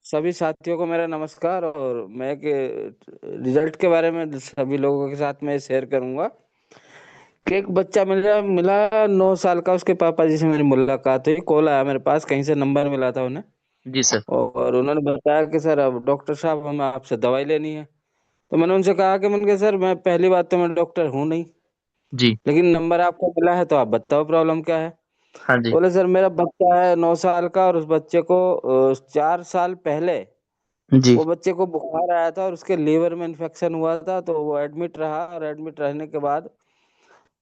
सभी साथियों को मेरा नमस्कार। और मैं एक रिजल्ट के बारे में सभी लोगों के साथ में शेयर करूंगा कि एक बच्चा मिला मिला 9 साल का। उसके पापा जी से मेरी मुलाकात हुई, कॉल आया मेरे पास, कहीं से नंबर मिला था उन्हें। जी सर। और उन्होंने बताया कि सर अब डॉक्टर साहब हमें आपसे दवाई लेनी है। तो मैंने उनसे कहा कि मैंने कहा सर मैं पहली बात तो मैं डॉक्टर हूँ नहीं, जी। लेकिन नंबर आपको मिला है तो आप बताओ प्रॉब्लम क्या है। हाँ जी। बोले सर मेरा बच्चा है 9 साल का, और उस बच्चे को 4 साल पहले जी। वो बच्चे को बुखार आया था और उसके लीवर में इन्फेक्शन हुआ था, तो वो एडमिट रहा। और एडमिट रहने के बाद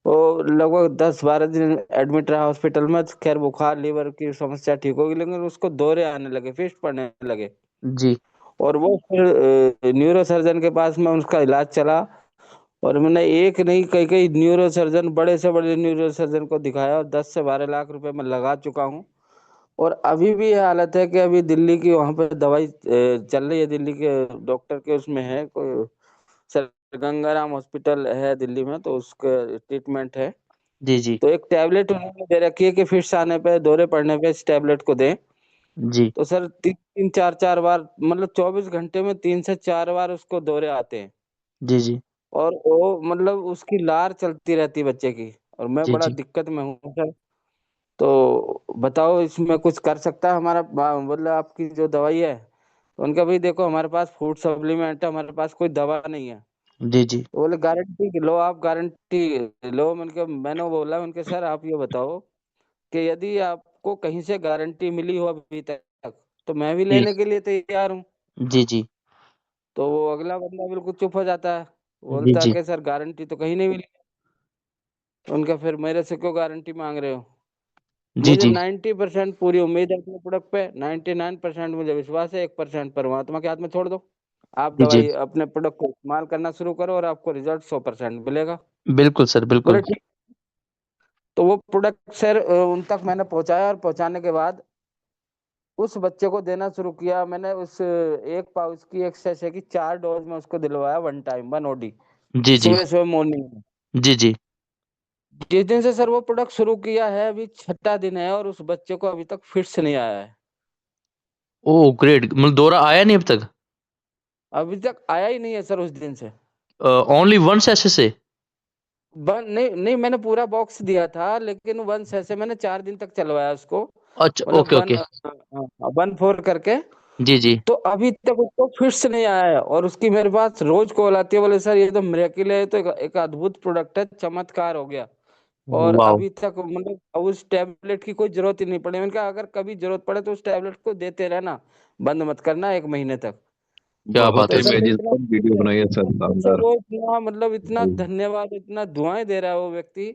वो लगभग 10-12 दिन एडमिट रहा हॉस्पिटल में। तो खैर बुखार लीवर की समस्या ठीक होगी, लेकिन उसको दौरे आने लगे, फिस्ट पड़ने लगे। जी। और वो फिर न्यूरो सर्जन के पास में उसका इलाज चला। और मैंने एक नहीं, कई कई न्यूरो सर्जन, बड़े से बड़े न्यूरो सर्जन को दिखाया, और 10 से 12 लाख रुपए मैं लगा चुका हूँ। और अभी भी ये हालत है कि अभी दिल्ली की वहां पे दवाई चल रही है, दिल्ली के डॉक्टर के उसमें है कोई, सर गंगाराम हॉस्पिटल है दिल्ली में, तो उसका ट्रीटमेंट है। जी। जी। तो एक टैबलेट उन्होंने दे रखी है कि फिट्स आने पे, दौरे पड़ने पे इस टैबलेट को दें। जी। तो सर 3-3 4-4 बार, मतलब 24 घंटे में 3 से 4 बार उसको दौरे आते हैं। जी। जी। और वो मतलब उसकी लार चलती रहती है बच्चे की। और मैं जी। बड़ा जी। दिक्कत में हूँ सर। तो बताओ इसमें कुछ कर सकता है हमारा मतलब आपकी जो दवाई है। तो उनका भाई देखो हमारे पास फूड सप्लीमेंट है, हमारे पास कोई दवा नहीं है। जी। जी। तो बोले गारंटी लो, आप गारंटी लो। मैंने बोला उनके सर आप ये बताओ कि यदि आपको कहीं से गारंटी मिली हो अभी तक, तो मैं भी जी। लेने के लिए तैयार हूँ। जी। जी। तो वो अगला बंदा बिल्कुल चुप हो जाता है, जी। बोलता है जी। कि सर गारंटी तो कहीं नहीं मिली। उनका फिर मेरे से क्यों गारंटी मांग रहे हो। जी। मुझे जी। 90% पूरी उम्मीद है अपने प्रोडक्ट पे, 99% मुझे विश्वास है, 1% परमात्मा के हाथ में छोड़ दो। आप जी। जी। दवाई अपने प्रोडक्ट को इस्तेमाल करना शुरू करो और आपको रिजल्ट 100% मिलेगा। बिल्कुल सर, बोले बिल्कुल। ठीक। तो वो प्रोडक्ट सर उन तक मैंने पहुंचाया, और पहुंचाने के बाद उस बच्चे को देना शुरू किया मैंने। उस एक पाउच की, एक सैशे की 4 डोज में उसको दिलवाया, वन टाइम 1 OD, जी। जी। सुबह सुबह मॉर्निंग में। जी। जी। जिस दिन से सर वो प्रोडक्ट शुरू किया है, अभी छठा दिन है, और उस बच्चे को अभी तक फिट से नहीं आया है। ओह ग्रेट, मतलब दौरा आया नहीं अब तक? अभी तक आया ही नहीं है सर उस दिन से। ओनली वंस ऐसे से? वन नहीं नहीं, मैंने पूरा बॉक्स दिया था, लेकिन वन ऐसे मैंने 4 दिन तक चलवाया उसको। अच्छा, मतलब ओके ओके। 1 4 करके। जी। जी। तो अभी तक उसको फिर से नहीं आया है, और उसकी मेरे पास रोज कॉल आती है, बोले सर ये तो मिरेकल है, ये तो एक अद्भुत प्रोडक्ट है, चमत्कार हो गया। और वाओ। अभी तक मतलब अब उस टैबलेट की कोई जरूरत ही नहीं पड़ी। मैंने कहा अगर कभी जरूरत पड़े तो उस टैबलेट को देते रहना, बंद मत करना 1 महीने तक। क्या बहुत बात तो है ही सर सर। मैं इतना बेइज्जत वीडियो बनाई है, सर सर शानदार। वो इतना मतलब इतना धन्यवाद, इतना दुआएं दे रहा है वो व्यक्ति।